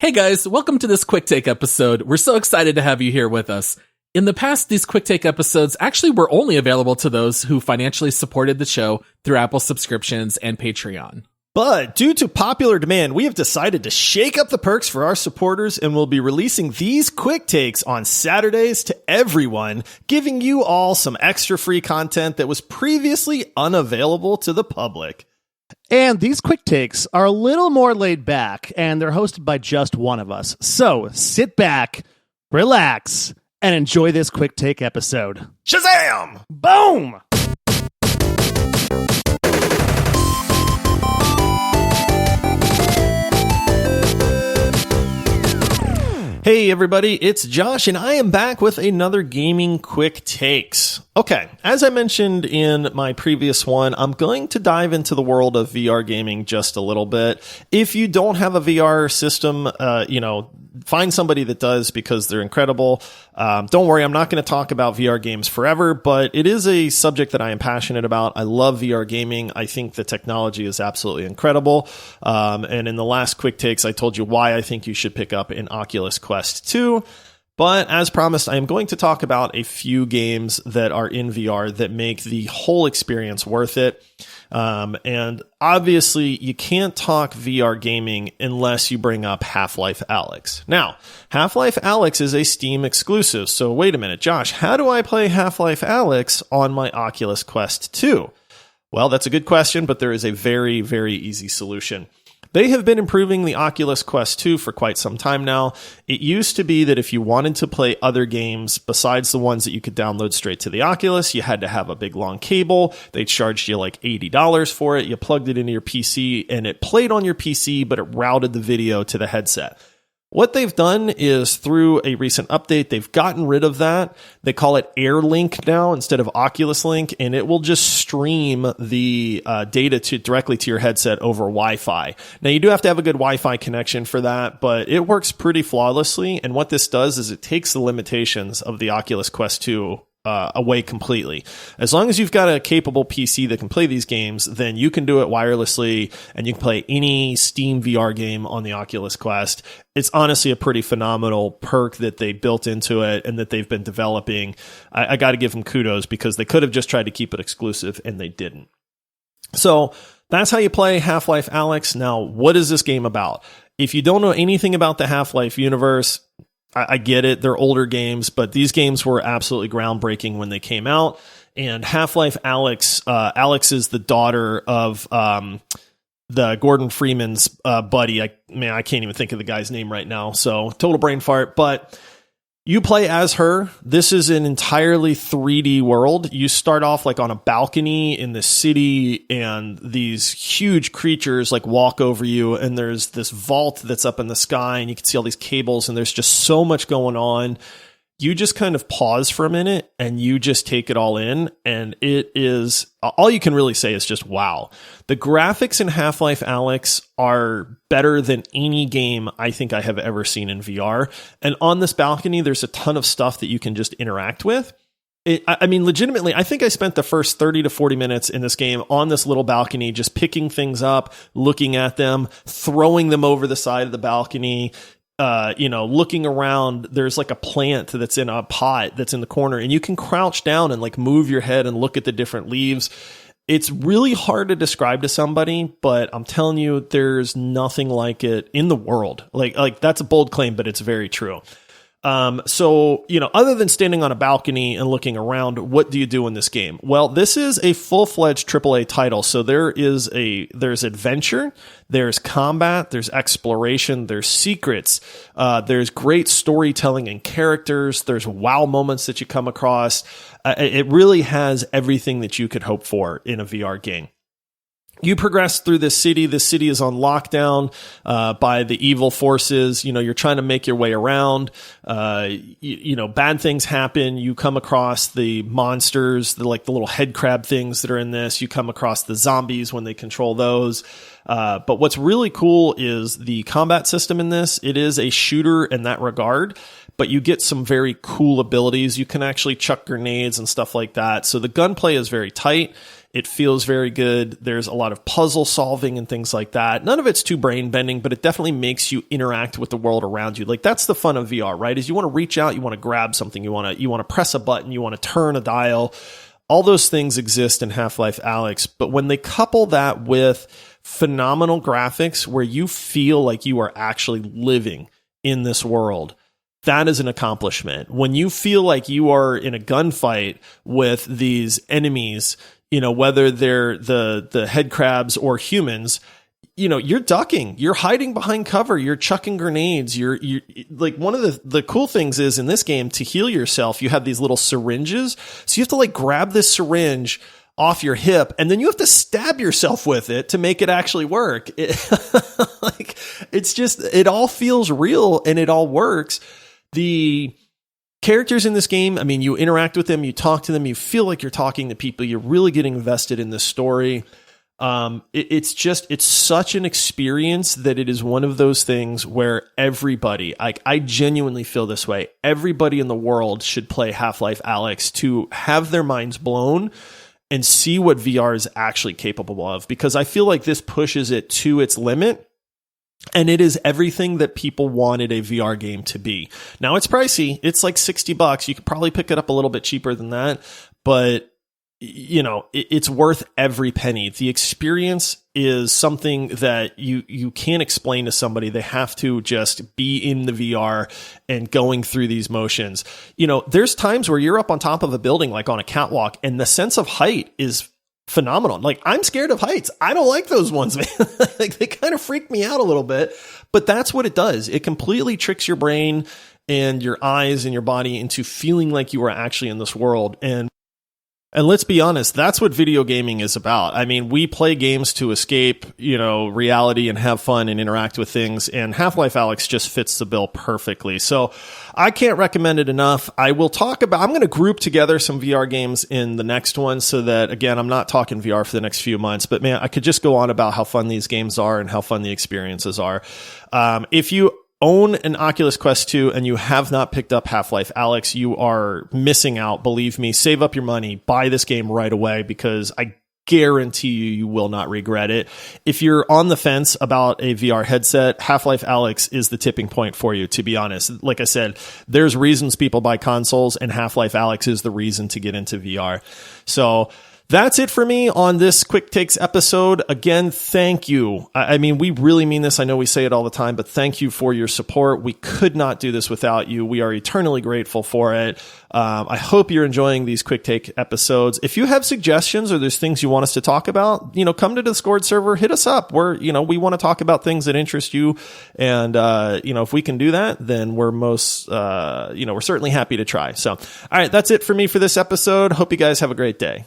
Hey guys, welcome to this quick take episode. We're so excited to have you here with us. In the past, these quick take episodes actually were only available to those who financially supported the show through Apple subscriptions and Patreon. But due to popular demand, we have decided to shake up the perks for our supporters and will be releasing these quick takes on Saturdays to everyone, giving you all some extra free content that was previously unavailable to the public. And these quick takes are a little more laid back, and they're hosted by just one of us. So sit back, relax, and enjoy this quick take episode. Shazam! Boom! Hey everybody, it's Josh, and I am back with another Gaming Quick Takes. Okay, as I mentioned in my previous one, I'm going to dive into the world of VR gaming just a little bit. If you don't have a VR system, find somebody that does because they're incredible. Don't worry, I'm not going to talk about VR games forever, but it is a subject that I am passionate about. I love VR gaming. I think the technology is absolutely incredible. And in the last Quick Takes, I told you why I think you should pick up an Oculus Quest 2. But as promised, I am going to talk about a few games that are in VR that make the whole experience worth it. And obviously, you can't talk VR gaming unless you bring up Half-Life Alyx. Now, Half-Life Alyx is a Steam exclusive. So wait a minute, Josh, how do I play Half-Life Alyx on my Oculus Quest 2? Well, that's a good question, but there is a very, very easy solution. They have been improving the Oculus Quest 2 for quite some time now. It used to be that if you wanted to play other games besides the ones that you could download straight to the Oculus, you had to have a big long cable. They charged you like $80 for it. You plugged it into your PC and it played on your PC, but it routed the video to the headset. What they've done is through a recent update, they've gotten rid of that. They call it AirLink now instead of Oculus Link, and it will just stream the data directly to your headset over Wi-Fi. Now, you do have to have a good Wi-Fi connection for that, but it works pretty flawlessly. And what this does is it takes the limitations of the Oculus Quest 2 away completely. As long as you've got a capable PC that can play these games, then you can do it wirelessly and you can play any Steam VR game on the Oculus Quest. It's honestly a pretty phenomenal perk that they built into it and that they've been developing. I got to give them kudos because they could have just tried to keep it exclusive and they didn't. So that's how you play Half-Life Alyx. Now, what is this game about? If you don't know anything about the Half-Life universe, I get it. They're older games, but these games were absolutely groundbreaking when they came out. And Half-Life Alyx, Alyx is the daughter of the Gordon Freeman's buddy. I can't even think of the guy's name right now. So total brain fart. But you play as her. This is an entirely 3D world. You start off like on a balcony in the city and these huge creatures like walk over you and there's this vault that's up in the sky and you can see all these cables and there's just so much going on. You just kind of pause for a minute and you just take it all in. And it is, all you can really say is just wow. The graphics in Half-Life Alyx are better than any game I think I have ever seen in VR. And on this balcony, there's a ton of stuff that you can just interact with. Legitimately, I think I spent the first 30 to 40 minutes in this game on this little balcony, just picking things up, looking at them, throwing them over the side of the balcony, looking around. There's like a plant that's in a pot that's in the corner and you can crouch down and like move your head and look at the different leaves. It's really hard to describe to somebody, but I'm telling you, there's nothing like it in the world. Like that's a bold claim, but it's very true. Other than standing on a balcony and looking around, what do you do in this game? Well, this is a full-fledged AAA title. So there's adventure, there's combat, there's exploration, there's secrets, there's great storytelling and characters, there's wow moments that you come across. It really has everything that you could hope for in a VR game. You progress through this city. This city is on lockdown by the evil forces. You're trying to make your way around. Bad things happen. You come across the monsters, the little head crab things that are in this. You come across the zombies when they control those. But what's really cool is the combat system in this. It is a shooter in that regard, but you get some very cool abilities. You can actually chuck grenades and stuff like that. So the gunplay is very tight. It feels very good. There's a lot of puzzle solving and things like that. None of it's too brain bending, but it definitely makes you interact with the world around you. Like, that's the fun of VR, right? Is you want to reach out, you want to grab something, you want to press a button, you want to turn a dial. All those things exist in Half-Life Alyx, but when they couple that with phenomenal graphics where you feel like you are actually living in this world, that is an accomplishment. When you feel like you are in a gunfight with these enemies, whether they're the head crabs or humans, you're ducking, you're hiding behind cover, you're chucking grenades, you're like, one of the cool things is in this game, to heal yourself, you have these little syringes. So you have to like grab this syringe off your hip, and then you have to stab yourself with it to make it actually work. It all feels real and it all works. The characters in this game, I mean, you interact with them, you talk to them, you feel like you're talking to people, you're really getting invested in this story. It's such an experience that it is one of those things where everybody, I genuinely feel this way, everybody in the world should play Half-Life Alyx to have their minds blown and see what VR is actually capable of, because I feel like this pushes it to its limit. And it is everything that people wanted a VR game to be. Now, it's pricey. It's like $60. You could probably pick it up a little bit cheaper than that, but it's worth every penny. The experience is something that you can't explain to somebody. They have to just be in the VR and going through these motions. There's times where you're up on top of a building, like on a catwalk, and the sense of height is phenomenal. Like, I'm scared of heights. I don't like those ones, man. Like, they kind of freak me out a little bit, but that's what it does. It completely tricks your brain and your eyes and your body into feeling like you are actually in this world. And let's be honest, that's what video gaming is about. I mean, we play games to escape, reality and have fun and interact with things. And Half-Life Alyx just fits the bill perfectly. So I can't recommend it enough. I'm going to group together some VR games in the next one so that, again, I'm not talking VR for the next few months, but man, I could just go on about how fun these games are and how fun the experiences are. If you own an Oculus Quest 2 and you have not picked up Half-Life Alyx, you are missing out. Believe me, save up your money, buy this game right away, because I guarantee you will not regret it. If you're on the fence about a VR headset, Half-Life Alyx is the tipping point for you, to be honest. Like I said, there's reasons people buy consoles, and Half-Life Alyx is the reason to get into VR. So that's it for me on this Quick Takes episode. Again, thank you. I mean, we really mean this. I know we say it all the time, but thank you for your support. We could not do this without you. We are eternally grateful for it. I hope you're enjoying these Quick Take episodes. If you have suggestions or there's things you want us to talk about, come to the Discord server, hit us up. We want to talk about things that interest you. And, if we can do that, then we're we're certainly happy to try. So, all right, that's it for me for this episode. Hope you guys have a great day.